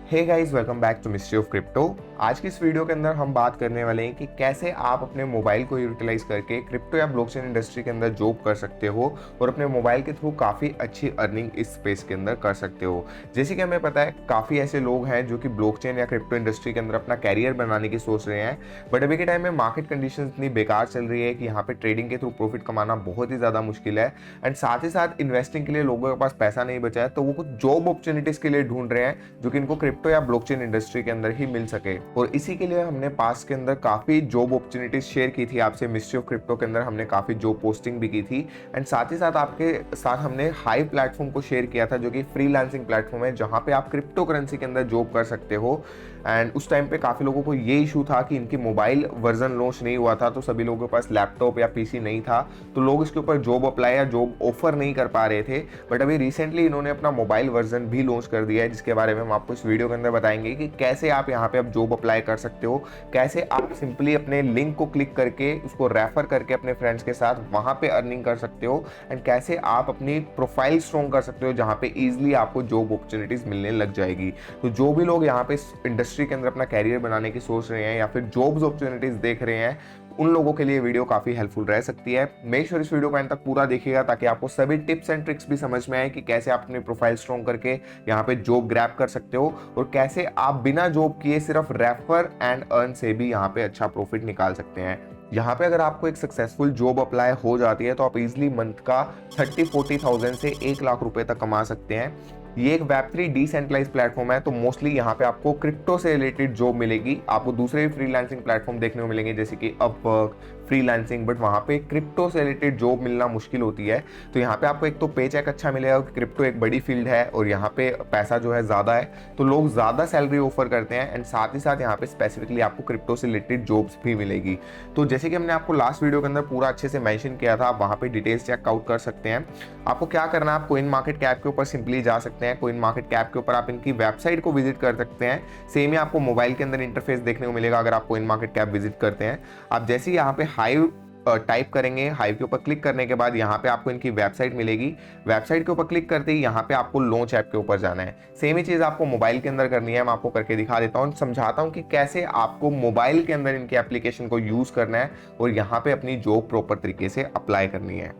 Hey guys, welcome back to mystery of crypto. आज की इस वीडियो के अंदर हम बात करने वाले हैं कि कैसे आप अपने मोबाइल को यूटिलाइज करके क्रिप्टो या ब्लॉकचेन इंडस्ट्री के अंदर जॉब कर सकते हो और अपने मोबाइल के थ्रू काफ़ी अच्छी अर्निंग इस स्पेस के अंदर कर सकते हो। जैसे कि हमें पता है काफ़ी ऐसे लोग हैं जो कि ब्लॉकचेन या क्रिप्टो इंडस्ट्री के अंदर अपना कैरियर बनाने की सोच रहे हैं, बट अभी के टाइम में मार्केट कंडीशन इतनी बेकार चल रही है कि यहाँ पे ट्रेडिंग के थ्रू प्रॉफिट कमाना बहुत ही ज़्यादा मुश्किल है। एंड साथ ही साथ इन्वेस्टिंग के लिए लोगों के पास पैसा नहीं बचा है, तो वो कुछ जॉब अपॉर्चुनिटीज़ के लिए ढूंढ रहे हैं जो कि इनको क्रिप्टो या ब्लॉकचेन इंडस्ट्री के अंदर ही मिल सके। और इसी के लिए हमने पास्ट के अंदर काफी जॉब अपॉर्चुनिटीज शेयर की थी आपसे। मिस्ट्री ऑफ क्रिप्टो के अंदर हमने काफी जॉब पोस्टिंग भी की थी एंड साथ ही साथ आपके साथ हमने हाई प्लेटफॉर्म को शेयर किया था जो कि फ्रीलांसिंग प्लेटफॉर्म है जहां पे आप क्रिप्टो करेंसी के अंदर जॉब कर सकते हो। एंड उस टाइम पे काफी लोगों को ये इशू था कि इनकी मोबाइल वर्जन लॉन्च नहीं हुआ था, तो सभी लोगों के पास लैपटॉप या पीसी नहीं था, तो लोग इसके ऊपर जॉब अप्लाई या जॉब ऑफर नहीं कर पा रहे थे। बट अभी रिसेंटली इन्होंने अपना मोबाइल वर्जन भी लॉन्च कर दिया है, जिसके बारे में हम आपको इस वीडियो के अंदर बताएंगे कि कैसे आप यहाँ पे अब जॉब अप्लाई कर सकते हो, कैसे आप सिंपली अपने लिंक को क्लिक करके उसको रेफर करके अपने फ्रेंड्स के साथ वहां पे अर्निंग कर सकते हो, एंड कैसे आप अपनी प्रोफाइल स्ट्रॉन्ग कर सकते हो जहां पे इजीली आपको जॉब अपॉर्चुनिटीज मिलने लग जाएगी। तो जो भी लोग यहाँ पे इस इंडस्ट्री के अंदर अपना कैरियर बनाने की सोच रहे हैं या फिर जॉब्स अपॉर्चुनिटीज देख रहे हैं, उन लोगों के लिए वीडियो काफी हेल्पफुल रह सकती है। मेक श्योर इस वीडियो को एंड तक पूरा देखिएगा ताकि आपको सभी टिप्स एंड ट्रिक्स भी समझ में आए कि कैसे आप अपनी प्रोफाइल स्ट्रॉन्ग करके यहाँ पे जॉब ग्रैब कर सकते हो और कैसे आप बिना जॉब किए सिर्फ रेफर एंड अर्न से भी यहाँ पे अच्छा प्रॉफिट निकाल सकते हैं। यहाँ पे अगर आपको एक सक्सेसफुल जॉब अप्लाई हो जाती है तो आप इजिली मंथ का 30-40,000 से 1 लाख रुपए तक कमा सकते हैं। ये एक वेब3 डिसेंट्रलाइज प्लेटफॉर्म है, तो मोस्टली यहाँ पे आपको क्रिप्टो से रिलेटेड जॉब मिलेगी। आपको दूसरे भी फ्रीलांसिंग प्लेटफॉर्म देखने को मिलेंगे जैसे कि अपवर्क, फ्रीलांसिंग, बट वहाँ पे क्रिप्टो से रिलेटेड जॉब मिलना मुश्किल होती है। तो यहाँ पे आपको एक तो पे चेक अच्छा मिलेगा, क्रिप्टो एक बड़ी फील्ड है और यहाँ पे पैसा जो है ज़्यादा है, तो लोग ज़्यादा सैलरी ऑफर करते हैं एंड साथ ही साथ यहाँ पे स्पेसिफिकली आपको क्रिप्टो से रिलेटेड जॉब्स भी मिलेगी। तो जैसे कि हमने आपको लास्ट वीडियो के अंदर पूरा अच्छे से मेंशन किया था, आप वहाँ पे डिटेल्स चेकआउट कर सकते हैं। आपको क्या करना है, आप कोइन मार्केट कैप के ऊपर सिंपली जा सकते हैं। कोइन मार्केट कैप के ऊपर आप इनकी वेबसाइट को विजिट कर सकते हैं। सेम ही आपको मोबाइल के अंदर इंटरफेस देखने को मिलेगा अगर आप कोइन मार्केट कैप विजिट करते हैं। आप जैसे ही यहाँ पे हाइव टाइप करेंगे, हाइव के ऊपर क्लिक करने के बाद यहाँ पे आपको इनकी वेबसाइट मिलेगी। वेबसाइट के ऊपर क्लिक करते ही यहाँ पे आपको लॉन्च ऐप के ऊपर जाना है। सेम ही चीज़ आपको मोबाइल के अंदर करनी है। मैं आपको करके दिखा देता हूँ, समझाता हूँ कि कैसे आपको मोबाइल के अंदर इनकी एप्लीकेशन को यूज़ करना है और यहाँ पे अपनी जॉब प्रॉपर तरीके से अप्लाई करनी है।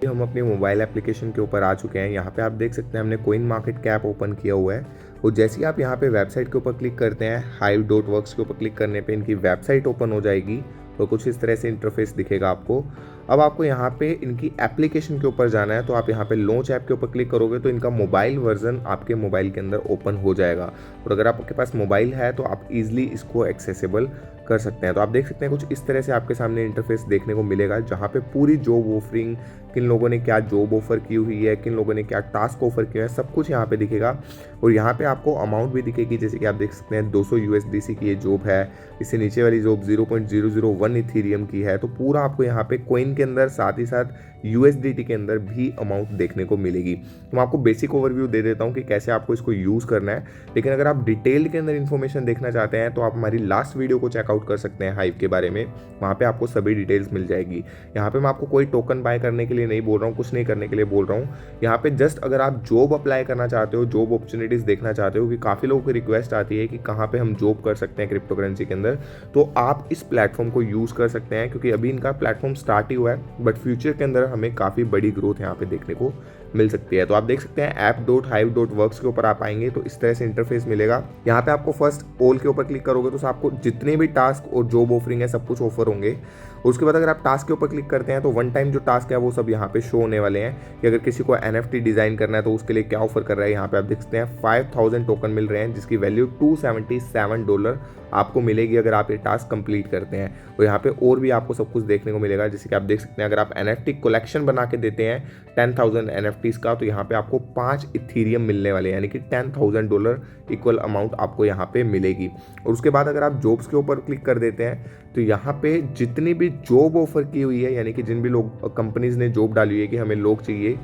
हम अपने मोबाइल एप्लीकेशन के ऊपर आ चुके हैं। यहाँ पे आप देख सकते हैं हमने कोइन मार्केट कैप ओपन किया हुआ है और जैसे ही आप यहाँ पे वेबसाइट के ऊपर क्लिक करते हैं, hive.works के ऊपर क्लिक करने पे इनकी वेबसाइट ओपन हो जाएगी और कुछ इस तरह से इंटरफेस दिखेगा आपको। अब आपको यहाँ पे इनकी एप्लीकेशन के ऊपर जाना है, तो आप यहाँ पे लॉन्च ऐप के ऊपर क्लिक करोगे तो इनका मोबाइल वर्जन आपके मोबाइल के अंदर ओपन हो जाएगा और अगर आपके पास मोबाइल है तो आप इजीली इसको एक्सेसिबल कर सकते हैं। तो आप देख सकते हैं कुछ इस तरह से आपके सामने इंटरफेस देखने को मिलेगा जहाँ पे पूरी जॉब ऑफरिंग, किन लोगों ने क्या जॉब ऑफर की हुई है, किन लोगों ने क्या टास्क ऑफर किया है, सब कुछ यहाँ पे दिखेगा और यहाँ पे आपको अमाउंट भी दिखेगी। जैसे कि आप देख सकते हैं 200 USDC की ये जॉब है, इससे नीचे वाली जॉब 0.001 इथीरियम की है। तो पूरा आपको यहाँ पे कोइन के अंदर साथ ही साथ USDT के अंदर भी अमाउंट देखने को मिलेगी। तो मैं आपको बेसिक ओवरव्यू दे देता हूँ कि कैसे आपको इसको यूज़ करना है, लेकिन अगर आप डिटेल के अंदर इन्फॉर्मेशन देखना चाहते हैं तो आप हमारी लास्ट वीडियो को चेकआउट कर सकते हैं हाइव के बारे में। वहाँ पे आपको सभी डिटेल्स मिल जाएगी। यहाँ पे मैं आपको कोई टोकन बाय करने के लिए नहीं बोल रहा हूँ, कुछ नहीं करने के लिए बोल रहा हूँ। यहाँ पे जस्ट अगर आप जॉब अप्लाई करना चाहते हो, जॉब अपॉर्चुनिटीज़ देखना चाहते हो कि काफ़ी लोगों की रिक्वेस्ट आती है कि कहाँ पे हम जॉब कर सकते हैं क्रिप्टो करेंसी के अंदर, तो आप इस प्लेटफॉर्म को यूज़ कर सकते हैं क्योंकि अभी इनका प्लेटफॉर्म स्टार्ट ही हुआ है, बट फ्यूचर के अंदर हमें काफ़ी बड़ी ग्रोथ यहाँ पे देखने को मिल सकती है। तो आप देख सकते हैं app.hive.works के ऊपर आप आएंगे तो इस तरह से इंटरफेस मिलेगा। यहाँ पे आपको फर्स्ट ऑल के ऊपर क्लिक करोगे तो आपको जितने भी टास्क और जॉब ऑफरिंग है सब कुछ ऑफर होंगे। उसके बाद अगर आप टास्क के ऊपर क्लिक करते हैं तो वन टाइम जो टास्क है वो सब यहाँ पे शो होने वाले हैं कि अगर किसी को NFT डिजाइन करना है तो उसके लिए क्या ऑफर कर रहा है। यहाँ पे आप देख सकते हैं 5000 टोकन मिल रहे हैं जिसकी वैल्यू $277 आपको मिलेगी अगर आप ये टास्क कंप्लीट करते हैं। और यहाँ पे और भी आपको सब कुछ देखने को मिलेगा, जैसे कि आप देख सकते हैं अगर आप NFT कलेक्शन बना के देते हैं 10,000 NFTs का, तो यहाँ पे आपको 5 इथीरियम मिलने वाले हैं, यानी कि $10,000 इक्वल अमाउंट आपको यहाँ पे मिलेगी। और उसके बाद अगर आप जॉब्स के ऊपर क्लिक कर देते हैं तो यहाँ पे जितनी भी जॉब ऑफर की हुई है, यानी कि जिन भी लोग कंपनीज ने जॉब डाली हुई है कि हमें लोग चाहिए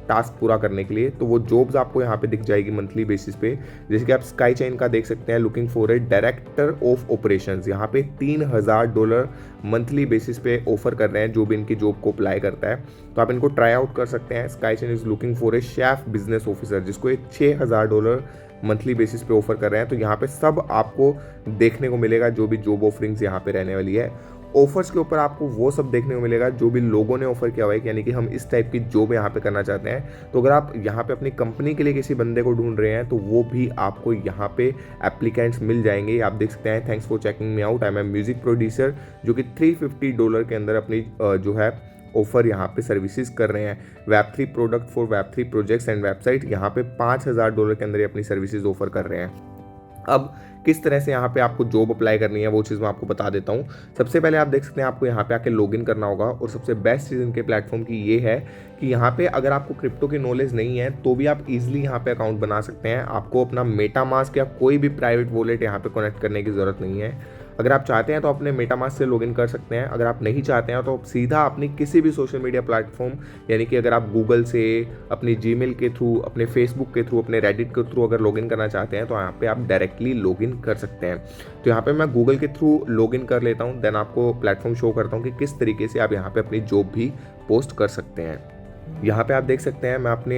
टास्क पूरा करने के लिए, तो वो जॉब्स आपको यहाँ पे दिख जाएगी मंथली बेसिस पे। जैसे कि आप स्काई चेन का देख सकते हैं, looking for a director of operations, यहाँ पे $3,000 मंथली बेसिस पे ऑफर कर रहे हैं जो भी इनकी जॉब को अप्लाई करता है। तो आप इनको ट्राई आउट कर सकते हैं। Sky chain is looking for a chef business officer, जिसको एक $6,000 मंथली बेसिस पे ऑफर कर रहे हैं। तो यहाँ पे सब आपको देखने को मिलेगा जो भी जॉब ऑफरिंग्स यहाँ पे रहने वाली है। ऑफर्स के ऊपर आपको वो सब देखने को मिलेगा जो भी लोगों ने ऑफर किया हुआ है, यानी कि हम इस टाइप की जॉब यहाँ पे करना चाहते हैं। तो अगर आप यहाँ पे अपनी कंपनी के लिए किसी बंदे को ढूंढ रहे हैं तो वो भी आपको यहाँ पे एप्लीकेंट्स मिल जाएंगे। आप देख सकते हैं, thanks for checking me out, I am a music producer, जो कि $350 के अंदर अपनी जो है ऑफर यहाँ पे सर्विसेज कर रहे हैं। Web3 product for Web3 projects and website, यहाँ पे $5000 के अंदर ये अपनी सर्विसेज ऑफर कर रहे हैं। अब किस तरह से यहाँ पे आपको जॉब अप्लाई करनी है वो चीज़ मैं आपको बता देता हूँ। सबसे पहले आप देख सकते हैं, आपको यहाँ पे आके लॉगिन करना होगा, और सबसे बेस्ट चीज़ इनके प्लेटफॉर्म की ये है कि यहाँ पे अगर आपको क्रिप्टो की नॉलेज नहीं है तो भी आप इजीली यहाँ पे अकाउंट बना सकते हैं। आपको अपना मेटामास्क या कोई भी प्राइवेट वॉलेट यहाँ पे कनेक्ट करने की ज़रूरत नहीं है। अगर आप चाहते हैं तो अपने मेटामास्क से लॉगिन कर सकते हैं। अगर आप नहीं चाहते हैं तो सीधा अपनी किसी भी सोशल मीडिया प्लेटफॉर्म, यानी कि अगर आप गूगल से, अपनी जीमेल के थ्रू, अपने फेसबुक के थ्रू, अपने रेडिट के थ्रू अगर लॉगिन करना चाहते हैं तो यहाँ पे आप डायरेक्टली लॉगिन कर सकते हैं। तो यहाँ पे मैं गूगल के थ्रू लॉगिन कर लेता हूँ, देन आपको प्लेटफॉर्म शो करता हूँ कि किस तरीके से आप यहाँ पे अपनी जॉब भी पोस्ट कर सकते हैं। यहाँ पे आप देख सकते हैं, मैं अपने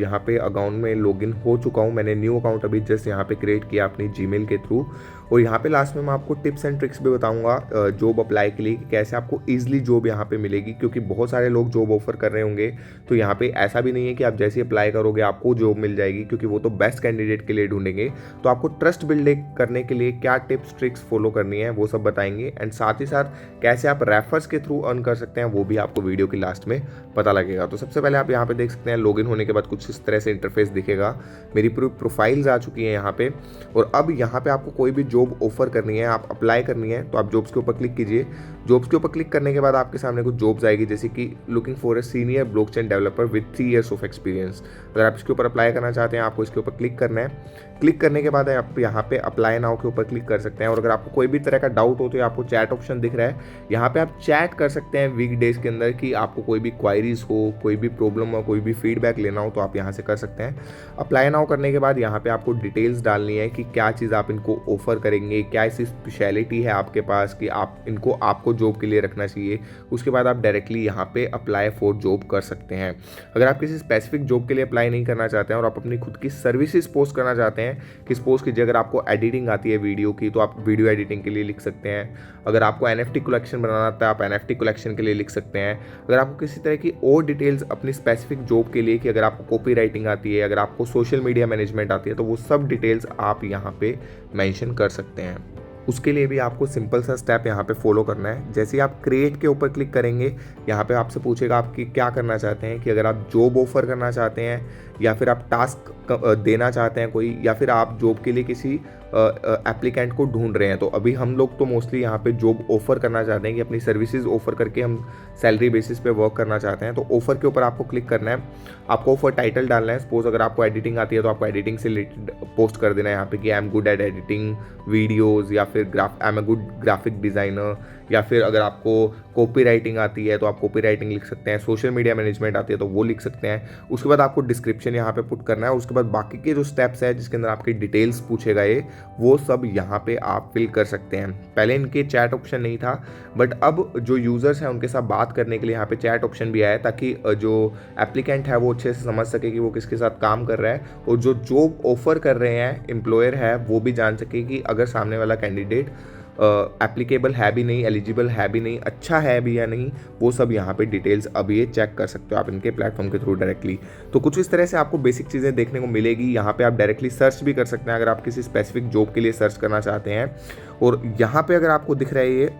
यहाँ पे अकाउंट में लॉगिन हो चुका हूँ। मैंने न्यू अकाउंट अभी जस्ट यहाँ पे क्रिएट किया अपनी जीमेल के थ्रू। और यहाँ पे लास्ट में मैं आपको टिप्स एंड ट्रिक्स भी बताऊंगा जॉब अप्लाई के लिए कि कैसे आपको ईजिली जॉब यहाँ पे मिलेगी, क्योंकि बहुत सारे लोग जॉब ऑफर कर रहे होंगे। तो यहाँ पे ऐसा भी नहीं है कि आप जैसे अप्लाई करोगे आपको जॉब मिल जाएगी, क्योंकि वो तो बेस्ट कैंडिडेट के लिए ढूंढेंगे। तो आपको ट्रस्ट बिल्ड करने के लिए क्या टिप्स ट्रिक्स फॉलो करनी है वो सब बताएंगे, एंड साथ ही साथ कैसे आप रेफर्स के थ्रू अर्न कर सकते हैं वो भी आपको वीडियो की लास्ट में पता लगेगा। तो सबसे पहले आप यहाँ पे देख सकते हैं, लॉगिन होने के बाद कुछ इस तरह से इंटरफेस दिखेगा। मेरी पूरी प्रोफाइल्स आ चुकी है यहाँ पे, और अब यहाँ पे आपको कोई भी जॉब ऑफर करनी है, आप अप्लाई करनी है, तो आप जॉब्स के ऊपर क्लिक कीजिए। जॉब्स के ऊपर क्लिक करने के बाद आपके सामने कुछ जॉब्स आएगी, जैसे कि looking for a senior blockchain developer with 3 years of experience. अगर आप इसके ऊपर अप्लाई करना चाहते हैं आपको इसके ऊपर क्लिक करना है। क्लिक करने के बाद आप यहाँ पे अप्लाई नाउ के ऊपर क्लिक कर सकते हैं। और अगर आपको कोई भी तरह का डाउट हो तो आपको चैट ऑप्शन दिख रहा है, यहाँ पे आप चैट कर सकते हैं वीक डेज के अंदर, कि आपको कोई भी क्वायरीज हो, कोई भी प्रॉब्लम हो, कोई भी फीडबैक लेना हो तो आप यहाँ से कर सकते हैं। अप्लाई नाउ करने के बाद यहाँ पे आपको डिटेल्स डालनी है कि क्या चीज़ आप इनको ऑफर करेंगे, क्या ऐसी स्पेशलिटी है आपके पास कि आप इनको आपको जॉब के लिए रखना चाहिए। उसके बाद आप डायरेक्टली यहाँ पे अप्लाई फॉर जॉब कर सकते हैं। अगर आप किसी स्पेसिफिक जॉब के लिए अप्लाई नहीं करना चाहते हैं और आप अपनी खुद की सर्विसेज पोस्ट करना चाहते हैं, कि सपोज कीजिए अगर आपको एडिटिंग आती है वीडियो की तो आप वीडियो एडिटिंग के लिए लिख सकते हैं। अगर आपको NFT कलेक्शन बनाना आता है आप NFT कलेक्शन के लिए लिख सकते हैं। अगर आपको किसी तरह की और डिटेल्स अपनी स्पेसिफिक जॉब के लिए, कि अगर आपको कॉपी राइटिंग आती है, अगर आपको सोशल मीडिया मैनेजमेंट आती है, तो वो सब डिटेल्स आप यहाँ पे मेंशन कर सकते हैं। उसके लिए भी आपको सिंपल सा स्टेप यहाँ पे फॉलो करना है। जैसे ही आप क्रिएट के ऊपर क्लिक करेंगे, यहाँ पे आपसे पूछेगा आपकी क्या करना चाहते हैं, कि अगर आप जॉब ऑफर करना चाहते हैं या फिर आप टास्क देना चाहते हैं कोई, या फिर आप जॉब के लिए किसी एप्लीकेंट को ढूंढ रहे हैं। तो अभी हम लोग तो मोस्टली यहाँ पे जॉब ऑफर करना चाहते हैं कि अपनी सर्विसेज ऑफर करके हम सैलरी बेसिस पे वर्क करना चाहते हैं। तो ऑफर के ऊपर आपको क्लिक करना है। आपको ऑफर टाइटल डालना है। सपोज अगर आपको एडिटिंग आती है तो आपको एडिटिंग से रिलेटेड पोस्ट कर देना है यहाँ पे कि I am good at editing videos, या फिर I am a good graphic designer, या फिर अगर आपको कॉपी राइटिंग आती है तो आप कॉपी राइटिंग लिख सकते हैं। सोशल मीडिया मैनेजमेंट आती है तो वो लिख सकते हैं। उसके बाद आपको डिस्क्रिप्शन यहाँ पे पुट करना है। उसके बाद बाकी के जो स्टेप्स है जिसके अंदर आपकी डिटेल्स पूछेगा ये, वो सब यहाँ पे आप फिल कर सकते हैं। पहले इनके चैट ऑप्शन नहीं था, बट अब जो यूज़र्स हैं उनके साथ बात करने के लिए यहाँ पे चैट ऑप्शन भी आया है, ताकि जो एप्लीकेंट है वो अच्छे से समझ सके कि वो किसके साथ काम कर रहा है, और जो जॉब ऑफर कर रहे हैं एम्प्लॉयर है वो भी जान सके कि अगर सामने वाला कैंडिडेट एप्लीकेबल है भी नहीं, एलिजिबल है भी नहीं, अच्छा है भी या नहीं, वो सब यहाँ पे डिटेल्स अब ये चेक कर सकते हो आप इनके प्लेटफॉर्म के थ्रू डायरेक्टली। तो कुछ इस तरह से आपको बेसिक चीज़ें देखने को मिलेगी। यहाँ पे आप डायरेक्टली सर्च भी कर सकते हैं अगर आप किसी स्पेसिफिक जॉब के लिए सर्च करना चाहते हैं। और यहाँ पे अगर आपको दिख रहा है ये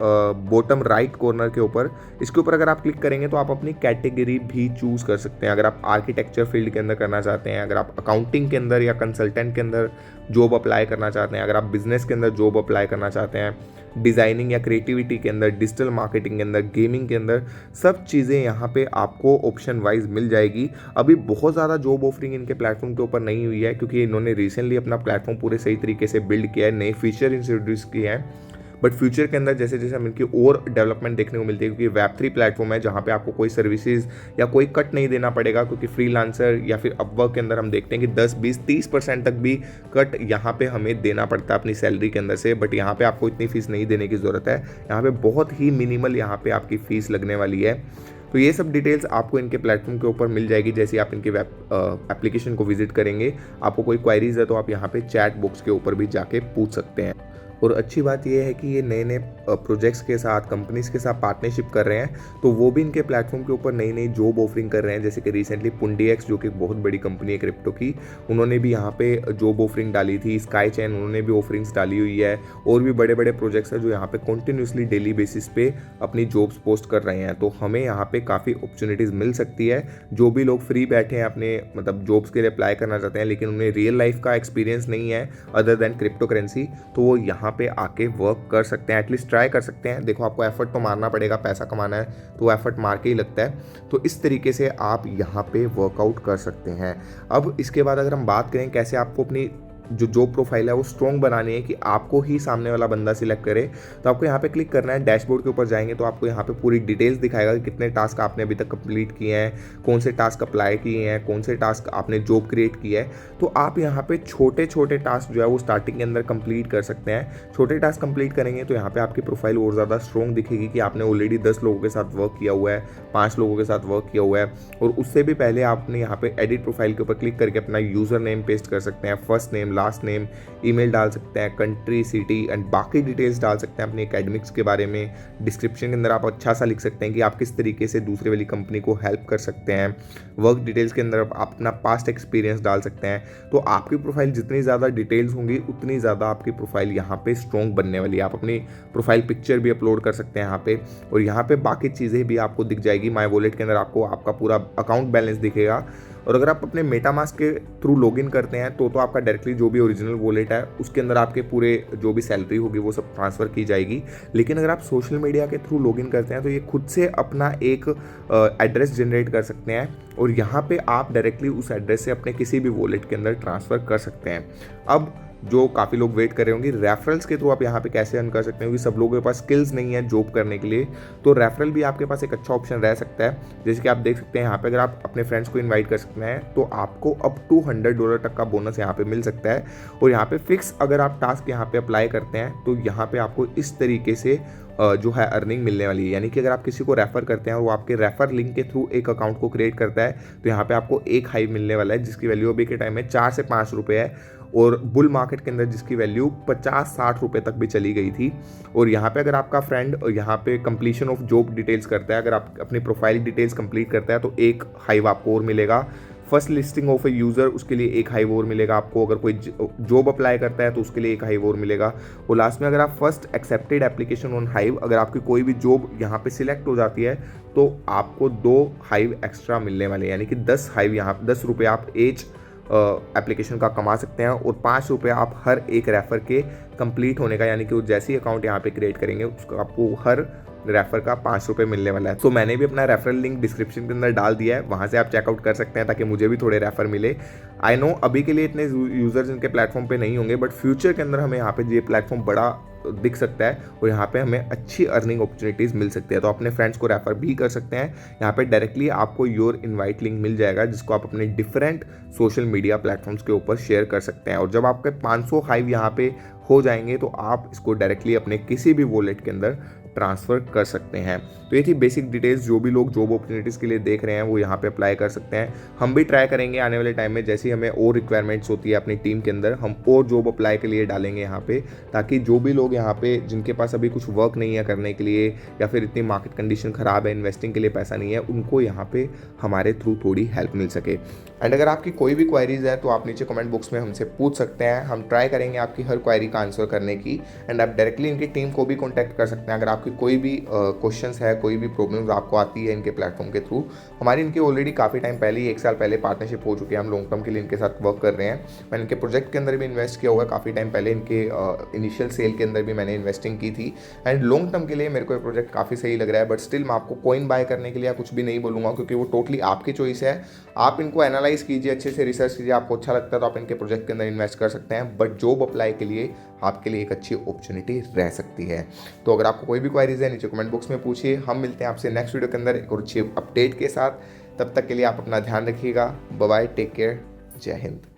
बॉटम राइट कॉर्नर के ऊपर, इसके ऊपर अगर आप क्लिक करेंगे तो आप अपनी कैटेगरी भी चूज़ कर सकते हैं। अगर आप आर्किटेक्चर फील्ड के अंदर करना चाहते हैं, अगर आप अकाउंटिंग के अंदर या कंसल्टेंट के अंदर जॉब अप्लाई करना चाहते हैं, अगर आप बिजनेस के अंदर जॉब अप्लाई करना चाहते हैं, डिज़ाइनिंग या क्रिएटिविटी के अंदर, डिजिटल मार्केटिंग के अंदर, गेमिंग के अंदर, सब चीज़ें यहाँ पे आपको ऑप्शन वाइज मिल जाएगी। अभी बहुत ज़्यादा जॉब ऑफरिंग इनके प्लेटफॉर्म के ऊपर नहीं हुई है, क्योंकि इन्होंने रिसेंटली अपना प्लेटफॉर्म पूरे सही तरीके से बिल्ड किया है, नए फीचर इंट्रोड्यूस किए हैं। बट फ्यूचर के अंदर जैसे जैसे हमें इनकी और डेवलपमेंट देखने को मिलती है, क्योंकि Web3 प्लेटफॉर्म है जहाँ पे आपको कोई सर्विसेज या कोई कट नहीं देना पड़ेगा, क्योंकि फ्रीलांसर या फिर अपवर्क के अंदर हम देखते हैं कि 10, 20, 30% तक भी कट यहाँ पे हमें देना पड़ता है अपनी सैलरी के अंदर से। बट यहाँ पे आपको इतनी फीस नहीं देने की ज़रूरत है, यहाँ पे बहुत ही मिनिमल यहाँ पे आपकी फ़ीस लगने वाली है। तो ये सब डिटेल्स आपको इनके प्लेटफॉर्म के ऊपर मिल जाएगी। जैसे आप इनके वेब एप्लीकेशन को विजिट करेंगे, आपको कोई क्वायरीज है तो आप यहाँ पे चैट बॉक्स के ऊपर भी जाके पूछ सकते हैं। और अच्छी बात यह है कि ये नए नए प्रोजेक्ट्स के साथ, कंपनीज के साथ पार्टनरशिप कर रहे हैं, तो वो भी इनके प्लेटफॉर्म के ऊपर नई नई जॉब ऑफरिंग कर रहे हैं। जैसे कि रिसेंटली पुंडीएक्स, जो कि बहुत बड़ी कंपनी है क्रिप्टो की, उन्होंने भी यहाँ पे जॉब ऑफरिंग डाली थी। स्काई चैन, उन्होंने भी ऑफरिंग्स डाली हुई है। और भी बड़े बड़े प्रोजेक्ट्स हैं जो यहाँ पे कंटिन्यूसली डेली बेसिस पे अपनी जॉब्स पोस्ट कर रहे हैं। तो हमें यहाँ पे काफ़ी अपॉर्चुनिटीज़ मिल सकती है। जो भी लोग फ्री बैठे हैं अपने मतलब जॉब्स के लिए अप्लाई करना चाहते हैं, लेकिन उन्हें रियल लाइफ का एक्सपीरियंस नहीं है अदर देन क्रिप्टो करेंसी, तो वो यहाँ पे आके वर्क कर सकते हैं, एटलीस्ट ट्राई कर सकते हैं। देखो, आपको एफर्ट तो मारना पड़ेगा, पैसा कमाना है तो एफर्ट मार के ही लगता है। तो इस तरीके से आप यहाँ पे वर्कआउट कर सकते हैं। अब इसके बाद अगर हम बात करें कैसे आपको अपनी जो जॉब प्रोफाइल है वो स्ट्रॉन्ग बनानी है कि आपको ही सामने वाला बंदा सिलेक्ट करे, तो आपको यहाँ पे क्लिक करना है। डैशबोर्ड के ऊपर जाएंगे तो आपको यहाँ पे पूरी डिटेल्स दिखाएगा कि कितने टास्क आपने अभी तक कंप्लीट किए हैं, कौन से टास्क अप्लाई किए हैं, कौन से टास्क आपने जॉब क्रिएट किया है। तो आप यहाँ पे छोटे छोटे टास्क जो है वो स्टार्टिंग के अंदर कंप्लीट कर सकते हैं। छोटे टास्क कंप्लीट करेंगे तो यहाँ पे आपकी प्रोफाइल और ज़्यादा स्ट्रॉन्ग दिखेगी कि आपने ऑलरेडी 10 लोगों के साथ वर्क किया हुआ है, 5 लोगों के साथ वर्क किया हुआ है। और उससे भी पहले आपने यहाँ पे एडिट प्रोफाइल के ऊपर क्लिक करके अपना यूज़र नेम पेस्ट कर सकते हैं, first name, last name, email डाल सकते हैं, कंट्री, सिटी एंड बाकी डिटेल्स डाल सकते हैं अपने एकेडमिक्स के बारे में। डिस्क्रिप्शन के अंदर आप अच्छा सा लिख सकते हैं कि आप किस तरीके से दूसरे वाली कंपनी को हेल्प कर सकते हैं। वर्क डिटेल्स के अंदर आप अपना पास्ट एक्सपीरियंस डाल सकते हैं। तो आपकी प्रोफाइल जितनी ज़्यादा डिटेल्स होंगी उतनी ज़्यादा आपकी प्रोफाइल यहाँ पे स्ट्रॉन्ग बनने वाली है। आप अपनी प्रोफाइल पिक्चर भी अपलोड कर सकते हैं यहाँ पे, और यहाँ पे बाकी चीज़ें भी आपको दिख जाएगी। माई वॉलेट के अंदर आपको आपका पूरा अकाउंट बैलेंस दिखेगा। और अगर आप अपने मेटामास्क के थ्रू लॉगिन करते हैं तो आपका डायरेक्टली जो भी ओरिजिनल वॉलेट है उसके अंदर आपके पूरे जो भी सैलरी होगी वो सब ट्रांसफ़र की जाएगी। लेकिन अगर आप सोशल मीडिया के थ्रू लॉगिन करते हैं तो ये खुद से अपना एक एड्रेस जनरेट कर सकते हैं, और यहाँ पे आप डायरेक्टली उस एड्रेस से अपने किसी भी वॉलेट के अंदर ट्रांसफ़र कर सकते हैं। अब जो काफ़ी लोग वेट कर रहे होंगे, रेफरल्स के थ्रू आप यहाँ पे कैसे अर्न कर सकते हैं, क्योंकि सब लोगों के पास स्किल्स नहीं है जॉब करने के लिए। तो रेफरल भी आपके पास एक अच्छा ऑप्शन रह सकता है। जैसे कि आप देख सकते हैं यहाँ पे अगर आप अपने फ्रेंड्स को इनवाइट कर सकते हैं तो आपको अप टू $100 तक का बोनस यहाँ पे मिल सकता है। और यहाँ पे फिक्स अगर आप टास्क यहाँ पे अप्लाई करते हैं तो यहाँ पे आपको इस तरीके से जो है अर्निंग मिलने वाली है। यानी कि अगर आप किसी को रेफ़र करते हैं और वो आपके रेफ़र लिंक के थ्रू एक अकाउंट को क्रिएट करता है तो यहाँ पे आपको एक हाइव मिलने वाला है जिसकी वैल्यू अभी के टाइम में 4 से 5 रुपये है, और बुल मार्केट के अंदर जिसकी वैल्यू 50-60 रुपये तक भी चली गई थी। और यहाँ पे अगर आपका फ्रेंड यहाँ पे कंप्लीशन ऑफ जॉब डिटेल्स करता है, अगर आप अपनी प्रोफाइल डिटेल्स कंप्लीट करता है तो एक हाइव आपको और मिलेगा। First listing of A user, उसके लिए एक हाइव और मिलेगा आपको। अगर कोई जॉब अप्लाई करता है तो उसके लिए एक हाइव और मिलेगा। और लास्ट में अगर आप first accepted application on hive, अगर आपकी कोई भी जॉब यहाँ पे सिलेक्ट हो जाती है तो आपको 2 हाइव एक्स्ट्रा मिलने वाले हैं। यानी कि 10 हाइव, यहाँ 10 रुपये आप एच एप्लीकेशन का कमा सकते हैं, और 5 रुपये आप हर एक रेफ़र के कंप्लीट होने का, यानी कि वो जैसे ही अकाउंट यहाँ पे क्रिएट करेंगे उसको आपको हर रेफर का 5 रुपये मिलने वाला है। तो मैंने भी अपना रेफरल लिंक डिस्क्रिप्शन के अंदर डाल दिया है, वहाँ से आप चेकआउट कर सकते हैं ताकि मुझे भी थोड़े रेफर मिले। आई नो अभी के लिए इतने यूज़र्स इनके प्लेटफॉर्म पे नहीं होंगे, बट फ्यूचर के अंदर हमें यहाँ पे ये प्लेटफॉर्म बड़ा दिख सकता है और यहाँ पे हमें अच्छी अर्निंग अपॉर्चुनिटीज़ मिल सकती है। तो अपने फ्रेंड्स को रेफर भी कर सकते हैं। यहाँ पे डायरेक्टली आपको योर इनवाइट लिंक मिल जाएगा जिसको आप अपने डिफरेंट सोशल मीडिया प्लेटफॉर्म्स के ऊपर शेयर कर सकते हैं। और जब आपके 500 हाइव यहाँ पे हो जाएंगे तो आप इसको डायरेक्टली अपने किसी भी वॉलेट के अंदर ट्रांसफ़र कर सकते हैं। तो ये थी बेसिक डिटेल्स। जो भी लोग जॉब अपॉर्चुनिटीज़ के लिए देख रहे हैं वो यहाँ पे अप्लाई कर सकते हैं। हम भी ट्राई करेंगे आने वाले टाइम में, जैसे ही हमें और रिक्वायरमेंट्स होती है अपनी टीम के अंदर, हम और जॉब अप्लाई के लिए डालेंगे यहाँ पे, ताकि जो भी लोग यहाँ पे जिनके पास अभी कुछ वर्क नहीं है करने के लिए, या फिर इतनी मार्केट कंडीशन ख़राब है, इन्वेस्टिंग के लिए पैसा नहीं है, उनको यहाँ पे हमारे थ्रू थोड़ी हेल्प मिल सके। एंड अगर आपकी कोई भी क्वायरीज़ है तो आप नीचे कमेंट बॉक्स में हमसे पूछ सकते हैं। हम ट्राई करेंगे आपकी हर क्वायरी का आंसर करने की। एंड आप डायरेक्टली इनकी टीम को भी कॉन्टैक्ट कर सकते हैं अगर आपकी कोई भी क्वेश्चंस है, कोई भी प्रॉब्लम्स आपको आती है इनके प्लेटफॉर्म के थ्रू। हमारी इनकी ऑलरेडी काफ़ी टाइम पहले ही 1 साल पहले पार्टनरशिप हो चुकी है। हम लॉन्ग टर्म के लिए इनके साथ वर्क कर रहे हैं। मैंने इनके प्रोजेक्ट के अंदर भी इन्वेस्ट किया हुआ है काफ़ी टाइम पहले। इनके इनिशियल सेल के अंदर भी मैंने इन्वेस्टिंग की थी। एंड लॉन्ग टर्म के लिए मेरे को ये प्रोजेक्ट काफ़ी सही लग रहा है। बट स्टिल मैं आपको कॉइन बाय करने के लिए कुछ भी नहीं बोलूँगा, क्योंकि वो टोटली आपकी चॉइस है। आप इनको एनालाइज कीजिए, अच्छे से रिसर्च कीजिए, आपको अच्छा लगता है तो आप इनके प्रोजेक्ट के अंदर इन्वेस्ट कर सकते हैं। बट जॉब अप्लाई के लिए आपके लिए एक अच्छी अपॉर्चुनिटी रह सकती है। तो अगर आपको कोई भी क्वारीज है नीचे कमेंट बॉक्स में पूछिए। हम मिलते हैं आपसे नेक्स्ट वीडियो के अंदर एक और अच्छी अपडेट के साथ। तब तक के लिए आप अपना ध्यान रखिएगा। बाय बाय, टेक केयर, जय हिंद।